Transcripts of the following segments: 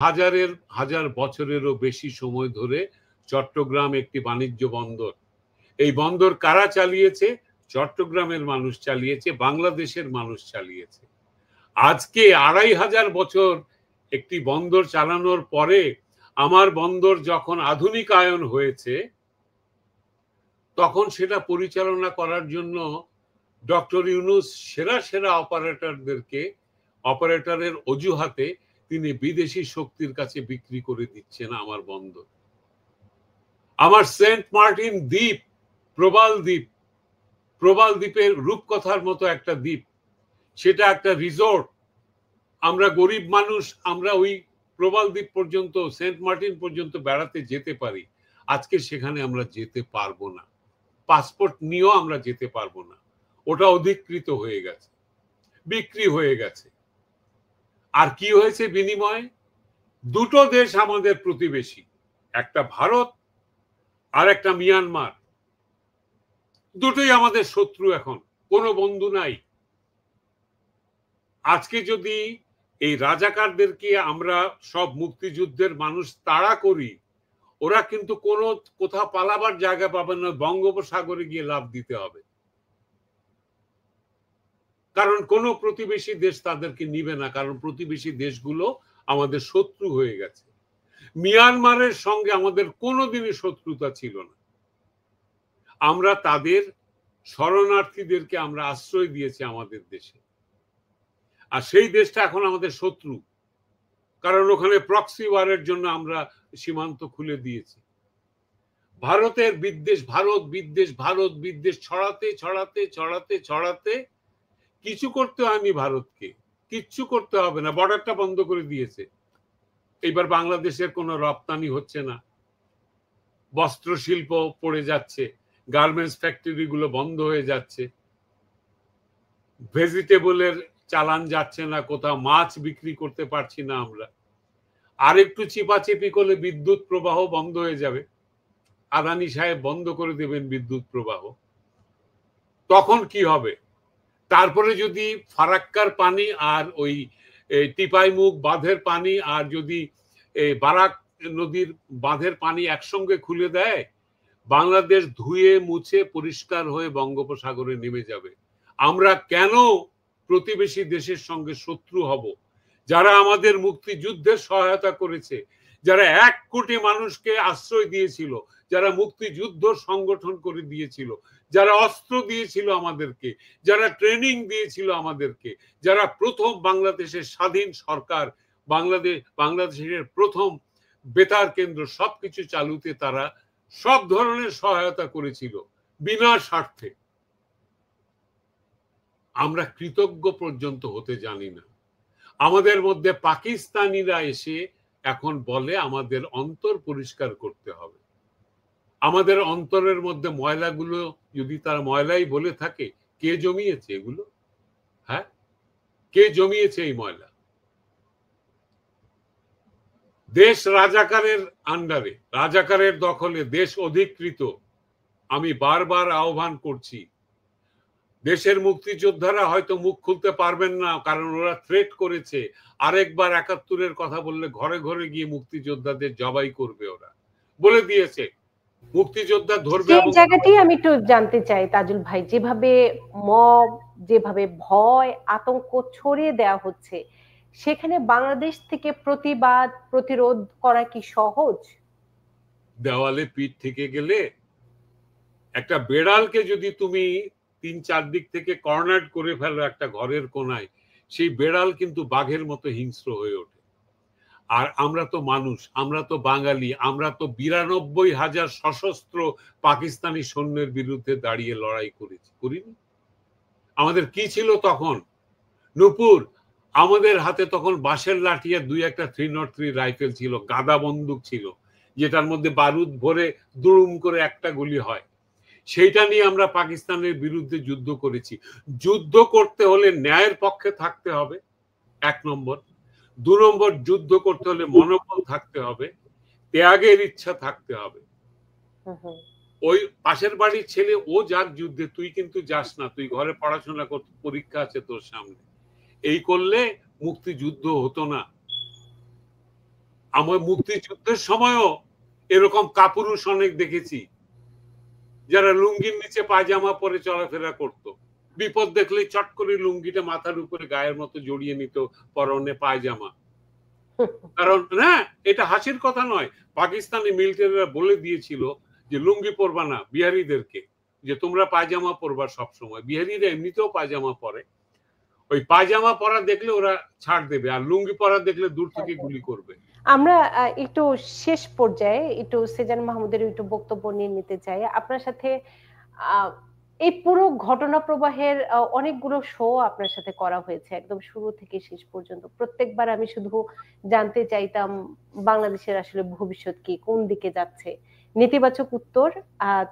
হাজার বছরেরও বেশি সময় ধরে চট্টগ্রাম একটি বাণিজ্য বন্দর। এই বন্দর কারা চালিয়েছে? চট্টগ্রামের মানুষ চালিয়েছে, বাংলাদেশের মানুষ চালিয়েছে। আজকে ২৫০০ বছর একটি বন্দর চালানোর পরে আমার বন্দর যখন আধুনিকায়ন হয়েছে, তখন সেটা পরিচালনা করার জন্য ডক্টর ইউনূস সেরা অপারেটরের অজুহাতে তিনি বিদেশি শক্তির কাছে বিক্রি করে দিচ্ছেন আমার বন্দর। আমার সেন্ট মার্টিন দ্বীপ, প্রবাল দ্বীপের রূপকথার মতো একটা দ্বীপ, সেটা একটা রিসোর্ট। আমরা গরিব মানুষ, আমরা ওই প্রবাল দ্বীপ পর্যন্ত, সেন্ট মার্টিন পর্যন্ত বেড়াতে যেতে পারি। আজকে সেখানে আমরা যেতে পারবো না, পাসপোর্ট নিয়েও আমরা যেতে পারবো না। ওটা অধিকৃত হয়ে গেছে, বিক্রি হয়ে গেছে। আর কি হয়েছে বিনিময়ে? দুটো দেশ আমাদের প্রতিবেশী, একটা ভারত আর একটা মিয়ানমার। দুটোই আমাদের শত্রু, এখন কোনো বন্ধু নাই। আজকে যদি এই রাজাকারদেরকে আমরা সব মুক্তিযুদ্ধের মানুষ তাড়া করি, ওরা কিন্তু কোথাও পালাবার জায়গা পাবে না, বঙ্গোপসাগরে গিয়ে লাফ দিতে হবে। কারণ কোনো প্রতিবেশী দেশ তাদেরকে নিবে না, কারণ প্রতিবেশী দেশগুলো আমাদের শত্রু হয়ে গেছে। মিয়ানমারের সঙ্গে আমাদের কোনোদিনই শত্রুতা ছিল না। আমরা তাদের শরণার্থীদেরকে আমরা আশ্রয় দিয়েছি আমাদের দেশে, আর সেই দেশটা এখন আমাদের শত্রু, কারণ ওখানে প্রক্সি ওয়ারের জন্য আমরা সীমান্ত খুলে দিয়েছি। ভারতের বিদ্বেষ, ভারত বিদ্বেষ ছড়াতে কিছু করতে হয়নি ভারতকে, কিচ্ছু করতে হবে না, বর্ডারটা বন্ধ করে দিয়েছে। এইবার বাংলাদেশের কোনো রপ্তানি হচ্ছে না, বস্ত্র শিল্প পড়ে যাচ্ছে, গার্মেন্টস ফ্যাক্টরি গুলো বন্ধ হয়ে যাচ্ছে, ভেজিটেবলের চালান যাচ্ছে না, কোথাও মাছ বিক্রি করতে পারছি না আমরা। আর একটু চিপাচিপি করলে বিদ্যুৎ প্রবাহ বন্ধ হয়ে যাবে, আদানি সাহেব বন্ধ করে দেবেন বিদ্যুৎ প্রবাহ। তখন কি হবে? তারপরে যদি ফারাক্কার পানি আর ওই টিপাইমুখ বাঁধের পানি আর যদি বারাক নদীর বাঁধের পানি একসঙ্গে খুলে দেয়, বাংলাদেশ ধুয়ে মুছে পরিষ্কার হয়ে বঙ্গোপসাগরে নেমে যাবে। আমরা কেন প্রতিবেশী দেশের সঙ্গে শত্রু হব? যারা আমাদের মুক্তিযুদ্ধের সহায়তা করেছে, যারা 1 কোটি মানুষকে আশ্রয় দিয়েছিল, যারা মুক্তিযুদ্ধ সংগঠন করে দিয়েছিল, যারা অস্ত্র দিয়েছিল আমাদেরকে, যারা ট্রেনিং দিয়েছিল আমাদেরকে, যারা প্রথম বাংলাদেশের স্বাধীন সরকার, বাংলাদেশের প্রথম বেতার কেন্দ্র সবকিছু চালুতে তারা সব ধরনের সহায়তা করেছিল বিনা স্বার্থে। আমরা কৃতজ্ঞ পর্যন্ত হতে জানি না। আমাদের মধ্যে পাকিস্তানিরা এসে এখন বলে আমাদের অন্তর পরিষ্কার করতে হবে। আমাদের অন্তরের মধ্যে ময়লাগুলো যদি তারা ময়লাই বলে থাকে, কে জমিয়েছে এগুলো? হ্যাঁ, কে জমিয়েছে এই ময়লা? দেশ রাজাকারের আন্ডারে, রাজাকারের দখলে দেশ অধিকৃত। আমি বারবার আহ্বান করছি, দেশের মুক্তিযোদ্ধারা হয়তো মুখ খুলতে পারবেন না, কারণ ওরা থ্রেট করেছে আরেকবার ৭১-এর কথা বললে ঘরে ঘরে গিয়ে মুক্তিযোদ্ধাদের জবাই করবে। ওরা বলে দিয়েছে মুক্তিযোদ্ধা ধরবে। এই জায়গাটি আমি একটু জানতে চাই তাজুল ভাই, যেভাবে মব, যেভাবে ভয় আতঙ্ক ছড়িয়ে দেওয়া হচ্ছে, সেখানে বাংলাদেশ থেকে প্রতিবাদ প্রতিরোধ করা কি সহজ? দেওয়ালে পিঠ থেকে গেলে, একটা বেড়ালকে যদি তুমি ৩-৪ দিক থেকে কর্নার করে ফেলো একটা ঘরের কোনায়, সেই বেড়াল কিন্তু বাঘের মতো হিংস্র হয়ে ওঠে। আর আমরা তো মানুষ, আমরা তো বাঙালি, আমরা তো ৯২,০০০ সশস্ত্র পাকিস্তানি সৈন্যের বিরুদ্ধে দাঁড়িয়ে লড়াই করিনি? আমাদের কি ছিল তখন? নূপুর, আমাদের হাতে তখন বাঁশের লাঠি আর ২-১টা ৩03 রাইফেল ছিল, গাদা বন্দুক ছিল, যেটার মধ্যে বারুদ ভরে দুড়ুম করে একটা গুলি হয়। সেইটা নিয়ে আমরা পাকিস্তানের বিরুদ্ধে যুদ্ধ করেছি। যুদ্ধ করতে হলে ন্যায়ের পক্ষে থাকতে হবে, ১ নম্বর। ২ নম্বর, যুদ্ধ করতে হলে মনোবল থাকতে হবে, ত্যাগের ইচ্ছা থাকতে হবে। ওই পাশের বাড়ির ছেলে ও যাক যুদ্ধে, তুই কিন্তু যাস না, তুই ঘরে পড়াশোনা করতে, পরীক্ষা আছে তোর সামনে, এই করলে মুক্তিযুদ্ধ হতো না। আমার মুক্তিযুদ্ধের সময়ও এরকম কাপুরুষ অনেক দেখেছি যারা লুঙ্গির নিচে পায়জামা পরে চলাফেরা করত। বিপদ দেখলেই চট করে লুঙ্গিটা মাথার উপরে গায়ের মতো জড়িয়ে নিত, পরনে পায়জামা। কারণ না, এটা হাসির কথা নয়, পাকিস্তানি মিলিটারিরা বলে দিয়েছিল যে লুঙ্গি পরবা না বিহারিদেরকে, যে তোমরা পায়জামা পরবা সব সময়। বিহারিরা এমনিতেও পায়জামা পরে, ওই পায়জামা পরা দেখলে ওরা ছাড় দেবে, আর লুঙ্গি পরা দেখলে দূর থেকে গুলি করবে। আমরা একটু শেষ পর্যায়ে একটু সেজান মাহমুদের একটু বক্তব্য নিয়ে নিতে চাই আপনার সাথে। এই পুরো ঘটনা প্রবাহের অনেকগুলো শো আপনার সাথে করা হয়েছে একদম শুরু থেকে শেষ পর্যন্ত। প্রত্যেকবার আমি শুধু জানতে চাইতাম বাংলাদেশের আসলে ভবিষ্যৎ কি, কোন দিকে যাচ্ছে, নেতিবাচক উত্তর।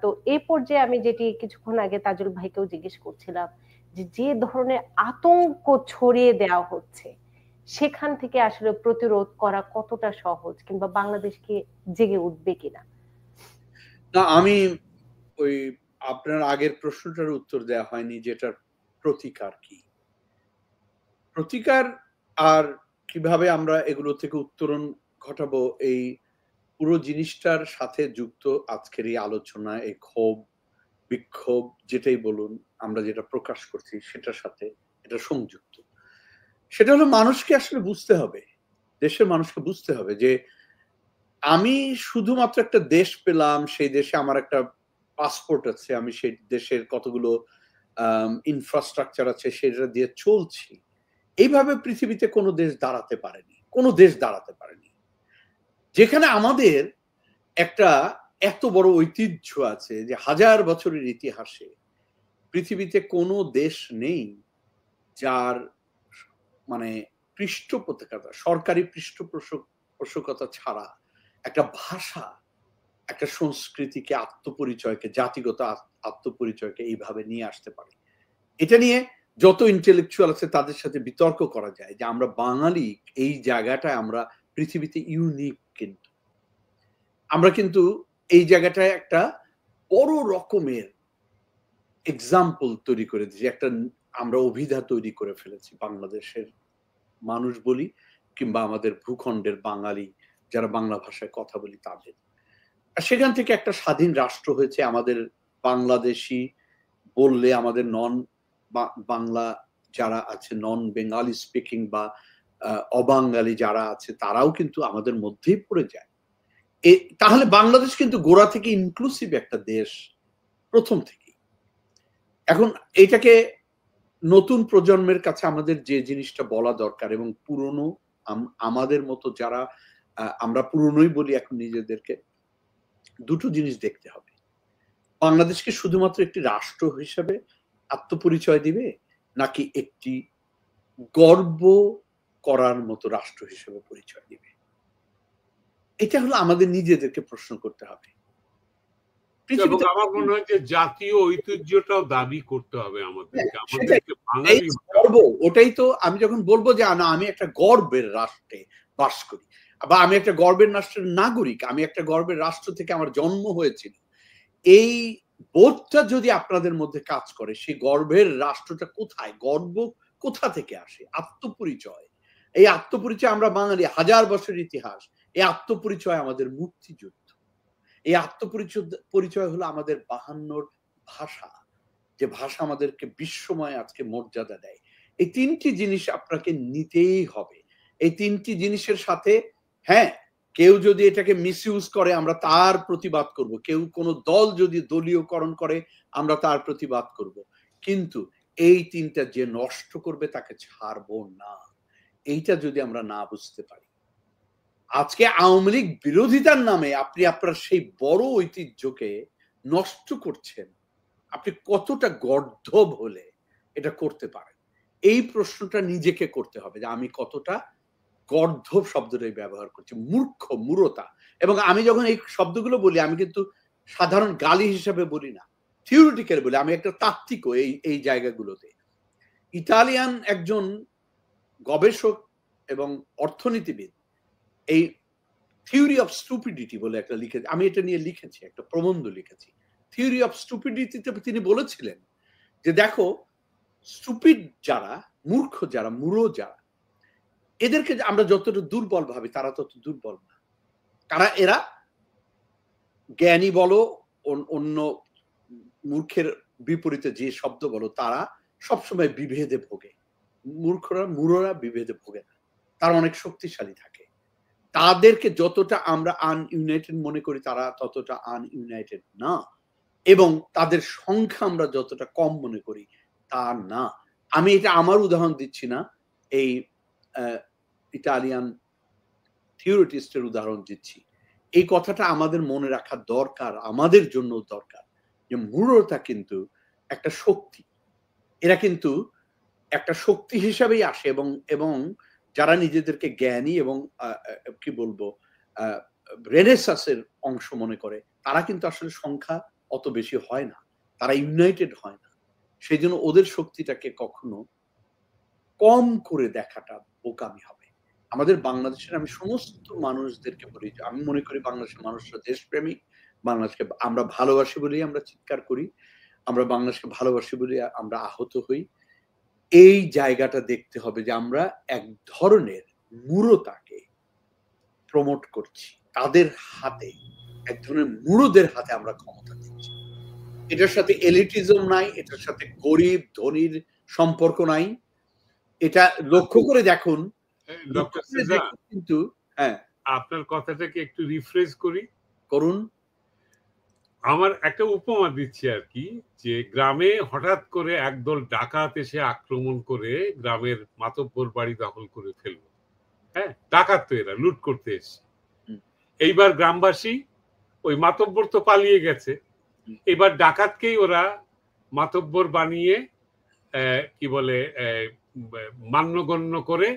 তো এই পর্যায়ে আমি যেটি কিছুক্ষণ আগে তাজুল ভাইকেও জিজ্ঞেস করছিলাম যে যে ধরনের আতঙ্ক ছড়িয়ে দেওয়া হচ্ছে সেখান থেকে আসলে প্রতিরোধ করা কতটা সহজ, কিংবা বাংলাদেশ কি জেগে উঠবে কিনা? না, আমি ওই আপনার আগের প্রশ্নটার উত্তর দেওয়া হয়নি, যেটার প্রতিকার কি, প্রতিকার আর কিভাবে আমরা এগুলো থেকে উত্তরণ ঘটাবো, এই পুরো জিনিসটার সাথে যুক্ত আজকের এই আলোচনা, এই ক্ষোভ বিক্ষোভ যেটাই বলুন, আমরা যেটা প্রকাশ করছি সেটার সাথে এটা সংযুক্ত। সেটা হলো মানুষকে আসলে বুঝতে হবে, দেশের মানুষকে বুঝতে হবে যে আমি শুধুমাত্র একটা দেশ পেলাম, সেই দেশে আমার একটা পাসপোর্ট আছে, আমি সেই দেশের কতগুলো ইনফ্রাস্ট্রাকচার আছে সেটা দিয়ে চলছি। এইভাবে পৃথিবীতে কোনো দেশ দাঁড়াতে পারেনি, কোনো দেশ দাঁড়াতে পারেনি। যেখানে আমাদের একটা এত বড় ঐতিহ্য আছে, যে হাজার বছরের ইতিহাসে পৃথিবীতে কোনো দেশ নেই যার মানে পৃষ্ঠপোষকতা, সরকারি পৃষ্ঠপোষকতা ছাড়া একটা ভাষা, একটা সংস্কৃতিকে, আত্মপরিচয়কে, জাতিগত আত্মপরিচয়কে এইভাবে নিয়ে আসতে পারে। এটা নিয়ে যত ইন্টেলেকচুয়াল আছে তাদের সাথে বিতর্ক করা যায় যে আমরা বাঙালি এই জায়গাটায় আমরা পৃথিবীতে ইউনিক। কিন্তু আমরা কিন্তু এই জায়গাটায় একটা বড় রকমের এক্সাম্পল তৈরি করে দিয়েছি, একটা আমরা অভিধা তৈরি করে ফেলেছি বাংলাদেশের মানুষ বলি, কিংবা আমাদের ভূখণ্ডের বাঙালি যারা বাংলা ভাষায় কথা বলি তাদের। সেখান থেকে একটা স্বাধীন রাষ্ট্র হয়েছে। আমাদের বাংলাদেশি বললে আমাদের নন বাংলা যারা আছে, নন বেঙ্গলি স্পিকিং বা অবাঙালি যারা আছে, তারাও কিন্তু আমাদের মধ্যেই পড়ে যায়। তাহলে বাংলাদেশ কিন্তু গোড়া থেকে ইনক্লুসিভ একটা দেশ প্রথম থেকে। এখন এইটাকে নতুন প্রজন্মের কাছে আমাদের যে জিনিসটা বলা দরকার, এবং পুরনো আমাদের মতো যারা আমরা পুরনোই বলি এখন নিজেদেরকে, দুটো জিনিস দেখতে হবে। বাংলাদেশকে শুধুমাত্র একটি রাষ্ট্র হিসেবে আত্মপরিচয় দিবে, নাকি একটি গর্ব করার মতো রাষ্ট্র হিসেবে পরিচয় দিবে? এটা হলো আমাদের নিজেদেরকে প্রশ্ন করতে হবে। আমার মনে হয় যে জাতীয় ঐতিহ্যটাও দাবি করতে হবে আমাদেরকে। ওটাই তো আমি যখন বলবো যে না, আমি একটা গর্বের রাষ্ট্রে বাস করি, বা আমি একটা গর্বের রাষ্ট্রের নাগরিক, আমি একটা গর্বের রাষ্ট্র থেকে আমার জন্ম হয়েছিল, এই বোধটা যদি আপনাদের মধ্যে কাজ করে, সেই গর্বের রাষ্ট্রটা কোথায়, গর্ব কোথা থেকে আসে? আত্মপরিচয়। এই আত্মপরিচয়, আমরা বাঙালি, হাজার বছরের ইতিহাস, এই আত্মপরিচয় আমাদের মুক্তিযুদ্ধ। এই আত্মপরিচয় হলো আমাদের 52 ভাষা, যে ভাষা আমাদেরকে বিশ্বময় আজকে মর্যাদা দেয়। এই তিনটি জিনিস আপনাকে নিতেই হবে। এই তিনটি জিনিসের সাথে, হ্যাঁ, কেউ যদি এটাকে মিসইউজ করে আমরা তার প্রতিবাদ করব, কেউ কোনো দল যদি দলীয়করণ করে আমরা তার প্রতিবাদ করব, কিন্তু এই তিনটা যে নষ্ট করবে তাকে ছাড়বো না। এইটা যদি আমরা না বুঝতে পারি, আজকে আওয়ামী লীগ বিরোধিতার নামে আপনি আপনার সেই বড় ঐতিহ্যকে নষ্ট করছেন, আপনি কতটা গর্ধব হলে এটা করতে পারেন? এই প্রশ্নটা নিজেকে করতে হবে যে আমি কতটা গর্ধব শব্দটাই ব্যবহার করছি, মূর্খ, মূরতা। এবং আমি যখন এই শব্দগুলো বলি, আমি কিন্তু সাধারণ গালি হিসেবে বলি না, থিওরিটিক্যাল বলি, আমি একটা তাত্ত্বিকও এই জায়গাগুলোতে। ইতালিয়ান একজন গবেষক এবং অর্থনীতিবিদ এই থিওরি অফ স্টুপিডিটি বলে একটা লিখেছে, আমি এটা নিয়ে লিখেছি, একটা প্রবন্ধ লিখেছি। থিওরি অফ স্টুপিডিটিতে তিনি বলেছিলেন যে দেখো, স্টুপিড যারা, মূর্খ যারা, মূঢ় যারা, এদেরকে আমরা যতটা দুর্বল ভাবি তারা তত দুর্বল না। এরা জ্ঞানী বলো, অন্য মূর্খের বিপরীতে যে শব্দ বলো, তারা সবসময় বিভেদে ভোগে। মূঢ়রা বিভেদে ভোগে না, তারা অনেক শক্তিশালী থাকে। তাদেরকে যতটা আমরা আনইউনাইটেড মনে করি, তারা ততটা আনইউনাইটেড না, এবং তাদের সংখ্যা আমরা যতটা কম মনে করি তা না। আমি এটা আমার উদাহরণ দিচ্ছি না, এই ইটালিয়ান থিওরিটিস্টের উদাহরণ দিচ্ছি। এই কথাটা আমাদের মনে রাখা দরকার, আমাদের জন্য দরকার, যে মূঢ়তা কিন্তু একটা শক্তি। এরা কিন্তু একটা শক্তি হিসাবেই আসে, এবং যারা নিজেদেরকে জ্ঞানী এবং কি বলবো রেনেসাসের অংশ মনে করে, তারা কিন্তু আসলে সংখ্যা অত বেশি হয় না, তারা ইউনাইটেড হয় না। সেই জন্য ওদের শক্তিটাকে কখনো কম করে দেখাটা বোকামি হবে। আমাদের বাংলাদেশের, আমি সমস্ত মানুষদেরকে বলি, আমি মনে করি বাংলাদেশের মানুষরা দেশপ্রেমিক, বাংলাদেশকে আমরা ভালোবাসি বলেই আমরা চিৎকার করি, আমরা বাংলাদেশকে ভালোবাসি বলে আমরা আহত হই। এই জায়গাটা দেখতে হবে যে আমরা এক ধরনের মূঢ়তাকে প্রমোট করছি, তাদের হাতে, এক ধরনের মূঢ়দের হাতে আমরা ক্ষমতা দিচ্ছি। এটার সাথে এলিটিজম নাই, এটার সাথে গরিব ধনীর সম্পর্ক নাই। এটা লক্ষ্য করে দেখুন কিন্তু। হ্যাঁ, আপনার কথাটাকে একটু রিফ্রেশ করুন। আমার একটা উপমা দিচ্ছি আর কি, যে গ্রামে হঠাৎ করে একদল ডাকাত এসে আক্রমণ করে গ্রামের মাতব্বর বাড়ি দখল করে ফেললো। হ্যাঁ, ডাকাত তো এরা লুট করতে এসে। এইবার গ্রামবাসী, ওই মাতব্বর তো পালিয়ে গেছে, এবার ডাকাতকেই ওরা মাতব্বর বানিয়ে কি বলে মান্যগণ্য করে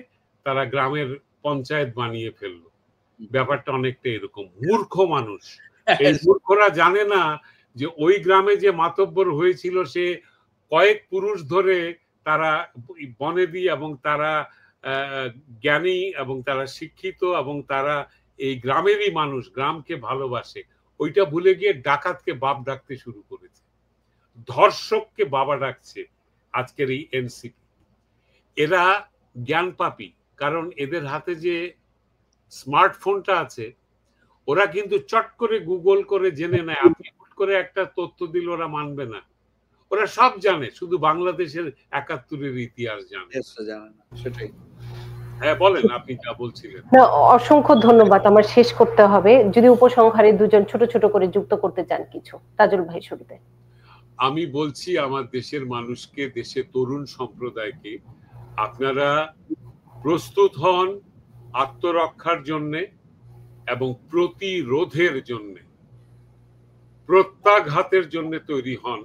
তারা গ্রামের পঞ্চায়েত বানিয়ে ফেললো। ব্যাপারটা অনেকটা এরকম। মূর্খ মানুষ, এই মূর্খরা জানে না যে ওই গ্রামে যে মাতব্বর হয়েছিল সে কয়েক পুরুষ ধরে তারা বনেদি, এবং তারা জ্ঞানী, এবং তারা শিক্ষিত, এবং তারা এই গ্রামেরই মানুষ, গ্রামকে ভালোবাসে। ওইটা ভুলে গিয়ে ডাকাতকে বাপ ডাকতে শুরু করেছে, ধর্ষককে বাবা ডাকছে আজকের এই এনসিপি। এরা জ্ঞান পাপী, কারণ এদের হাতে যে স্মার্টফোনটা আছে, ওরা কিন্তু চট করে গুগল করে জেনে নেয়। আপনি হুট করে একটা তথ্য দিলে ওরা মানবে না, ওরা সব জানে, শুধু বাংলাদেশের ৭১-এর ইতিহাস জানে। সেটাই। হ্যাঁ, বলেন, আপনি যা বলছিলেন। অসংখ্য ধন্যবাদ। আমার শেষ করতে হবে, যদি উপসংহারে দুজন ছোট ছোট করে যুক্ত করতে চান কিছু। তাজুল ভাই শুরুতে। আমি বলছি আমার দেশের মানুষকে, দেশের তরুণ সম্প্রদায়কে, আপনারা প্রস্তুত হন আত্মরক্ষার জন্য এবং প্রতিরোধের জন্য, প্রত্যাঘাতের জন্য তৈরি হন।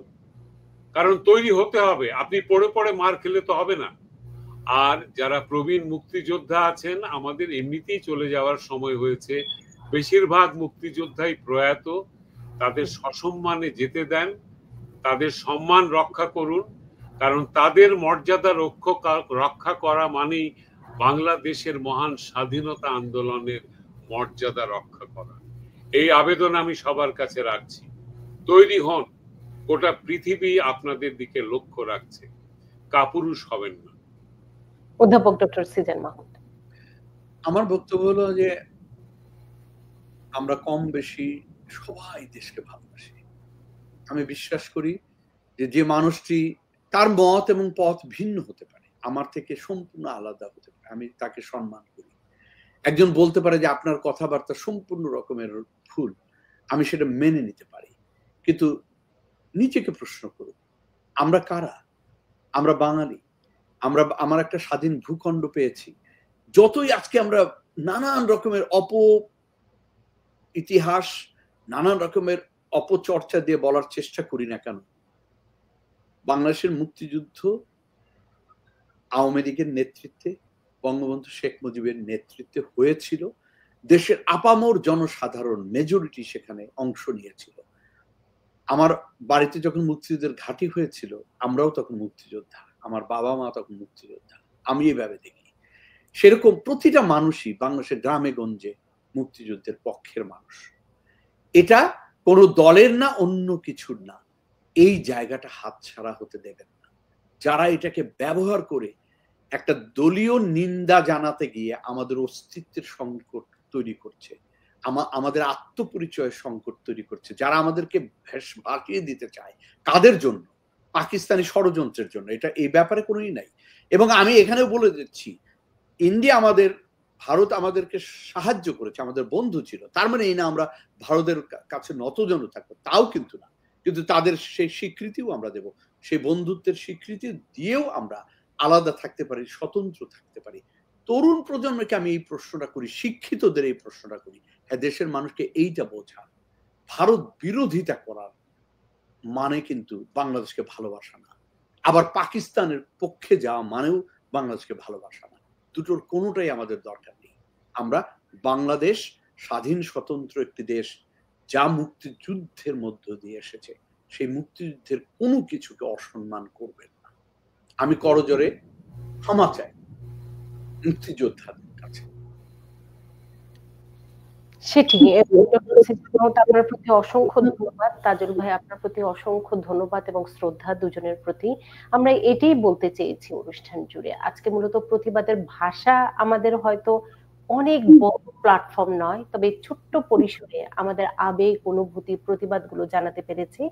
কারণ তৈরি হতে হবে, আপনি পড়ে পড়ে মার খেলে তো হবে না। আর যারা প্রবীণ মুক্তিযোদ্ধা আছেন, আমাদের এমনিতেই চলে যাওয়ার সময় হয়েছে, বেশিরভাগ মুক্তিযোদ্ধাই প্রয়াত, তাদের সসম্মানে যেতে দেন, তাদের সম্মান রক্ষা করুন। কারণ তাদের মর্যাদা রক্ষা করা মানেই বাংলাদেশের মহান স্বাধীনতা আন্দোলনের মর্যাদা রক্ষা করা। এই আবেদন আমি সবার কাছে রাখছি। তৈরি হন, গোটা পৃথিবী আপনাদের দিকে লক্ষ্য রাখছে, কাপুরুষ হবেন না। অধ্যাপক ডক্টর সিজান মাহমুদ। আমার বক্তব্য হলো যে আমরা কম বেশি সবাই দেশকে ভালোবাসি। আমি বিশ্বাস করি যে মানুষটি, তার মত এবং পথ ভিন্ন হতে পারে, আমার থেকে সম্পূর্ণ আলাদা হতে পারে, আমি তাকে সম্মান করি। একজন বলতে পারে যে আপনার কথাবার্তা সম্পূর্ণ রকমের ভুল, আমি সেটা মেনে নিতে পারি। কিন্তু নিজেকে প্রশ্ন করুন, আমরা কারা? আমরা বাঙালি, আমার একটা স্বাধীন ভূখণ্ড পেয়েছি। যতই আজকে আমরা নানান রকমের ইতিহাস, নানান রকমের অপচর্চা দিয়ে বলার চেষ্টা করি না কেন, বাংলাদেশের মুক্তিযুদ্ধ আওয়ামী লীগের নেতৃত্বে, বঙ্গবন্ধু শেখ মুজিবের নেতৃত্বে হয়েছিল। দেশের আপামর জনসাধারণ মেজরিটি সেখানে অংশ নিয়েছিল। আমার বাড়িতে যখন মুক্তিযুদ্ধের ঘাঁটি হয়েছিল, আমরাও তখন মুক্তিযোদ্ধা, আমার বাবা মা তখন মুক্তিযোদ্ধা, আমি এভাবে দেখি। সেরকম প্রতিটা মানুষই বাংলাদেশের গ্রামে গঞ্জে মুক্তিযুদ্ধের পক্ষের মানুষ। এটা কোনো দলের না, অন্য কিছুর না। এই জায়গাটা হাতছাড়া হতে দেবেন না। যারা এটাকে ব্যবহার করে একটা দলীয় নিন্দা জানাতে গিয়ে আমাদের অস্তিত্বের সংকট তৈরি করছে, আমাদের আত্মপরিচয়ের সংকট তৈরি করছে, যারা আমাদেরকে ভাসিয়ে দিতে চায়। কাদের জন্য? পাকিস্তানি ষড়যন্ত্রের জন্য। এটা এই ব্যাপারে কোনোই নাই। এবং আমি এখানেও বলে দিচ্ছি, ভারত আমাদেরকে সাহায্য করেছে, আমাদের বন্ধু ছিল। তার মানে এই না আমরা ভারতের কাছে নতজন থাকবো, তাও কিন্তু না। কিন্তু তাদের সেই স্বীকৃতিও আমরা দেব। সেই বন্ধুত্বের স্বীকৃতি দিয়েও আমরা আলাদা থাকতে পারি, স্বতন্ত্র থাকতে পারি। তরুণ প্রজন্মকে আমি এই প্রশ্নটা করি, শিক্ষিতদের এই প্রশ্নটা করি, হ্যাঁ, দেশের মানুষকে এইটা বোঝা, ভারত বিরোধিতা করার মানে কিন্তু বাংলাদেশকে ভালোবাসা না, আবার পাকিস্তানের পক্ষে যাওয়া মানেও বাংলাদেশকে ভালোবাসা না। দুটোর কোনোটাই আমাদের দরকার নেই। আমরা বাংলাদেশ স্বাধীন স্বতন্ত্র একটি দেশ, যা মুক্তিযুদ্ধের মধ্য দিয়ে এসেছে, সেই মুক্তিযুদ্ধের কোনো কিছুকে অসম্মান করবেন না। আমি করজোরে ক্ষমা চাই মুক্তিযোদ্ধাদের কাছে। সেটি আপনার প্রতি অসংখ্য ধন্যবাদ তাজুল ভাই, আপনার প্রতি অসংখ্য ধন্যবাদ এবং শ্রদ্ধা দুজনের প্রতি। আমরা এটাই বলতে চেয়েছি অনুষ্ঠান জুড়ে। আজকে মূলত প্রতিবাদের ভাষা আমাদের হয়তো অনেক বড় প্ল্যাটফর্ম নয়, তবে ছোট্ট পরিসরে আমাদের আবেগ, অনুভূতি, প্রতিবাদগুলো জানাতে পেরেছি।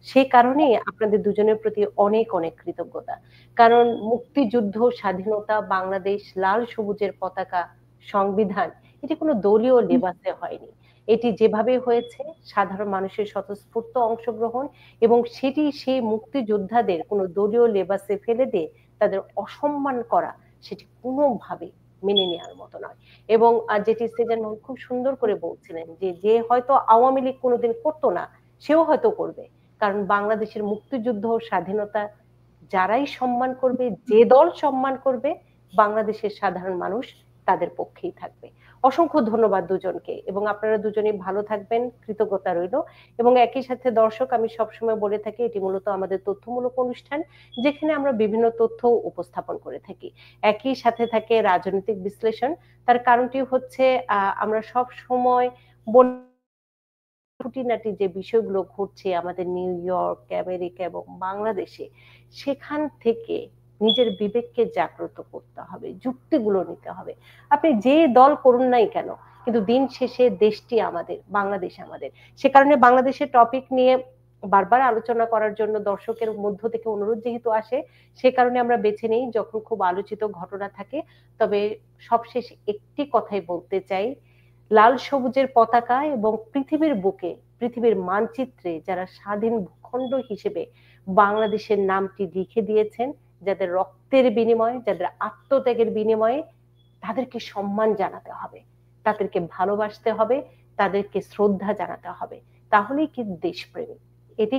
সে কারণে আপনাদের দুজনের প্রতি অনেক অনেক কৃতজ্ঞতা। কারণ মুক্তিযুদ্ধ, স্বাধীনতা, বাংলাদেশ, লাল সবুজের পতাকা, সংবিধান, এটি কোনো দলীয় লেবাসে হয়নি। এটি যেভাবে হয়েছে সাধারণ মানুষের স্বতঃস্ফূর্ত অংশগ্রহণ, এবং সেটি সেই মুক্তিযোদ্ধাদের কোনো দলীয় লেবাসে ফেলে দিয়ে তাদের অসম্মান করা, সেটি কোনোভাবে মেনে নেওয়ার মতো নয়। এবং যেটি সেজান মাহমুদ খুব সুন্দর করে বলছিলেন যে যে হয়তো আওয়ামী লীগ কোনোদিন করতো না, সেও হয়তো করবে। কারণ বাংলাদেশের মুক্তিযুদ্ধ ও স্বাধীনতা যারাই সম্মান করবে, যে দল সম্মান করবে, বাংলাদেশের সাধারণ মানুষ তাদের পক্ষেই থাকবে। অসংখ্য ধন্যবাদ দুজনকে, এবং আপনারা দুজনেই ভালো থাকবেন, কৃতজ্ঞতা রইল। এবং একই সাথে দর্শক, আমি সবসময় বলে থাকি এটি মূলত আমাদের তথ্যমূলক অনুষ্ঠান, যেখানে আমরা বিভিন্ন তথ্য উপস্থাপন করে থাকি। একই সাথে থাকে রাজনৈতিক বিশ্লেষণ। তার কারণটি হচ্ছে আমরা সব সময় খুঁটিনাটি যে বিষয়গুলো ঘটছে আমাদের নিউ ইয়র্ক, আমেরিকা এবং বাংলাদেশে, সেখান থেকে নিজের বিবেককে জাগ্রত করতে হবে, যুক্তিগুলো নিতে হবে। আপনি যে দল করুন নাই কেন, কিন্তু দিন শেষে দেশটি আমাদের, বাংলাদেশ আমাদের। সে কারণে বাংলাদেশের টপিক নিয়ে বারবার আলোচনা করার জন্য দর্শকের মধ্য থেকে অনুরোধ যেহেতু আসে, সে কারণে আমরা বেছে নেই যখন খুব আলোচিত ঘটনা থাকে। তবে সবশেষ একটি কথাই বলতে চাই, লাল সবুজের পতাকা এবং পৃথিবীর বুকে, পৃথিবীর মানচিত্রে যারা স্বাধীন ভূখণ্ড হিসেবে বাংলাদেশের নামটি লিখে দিয়েছেন, যাদের রক্তের বিনিময়ে, যাদের আত্মত্যাগের বিনিময়ে, তাদেরকে সম্মান জানাতে হবে, তাদেরকে ভালোবাসতে হবে, তাদেরকে শ্রদ্ধা জানাতে হবে। তাহলেই কি দেশপ্রেমিক। এটি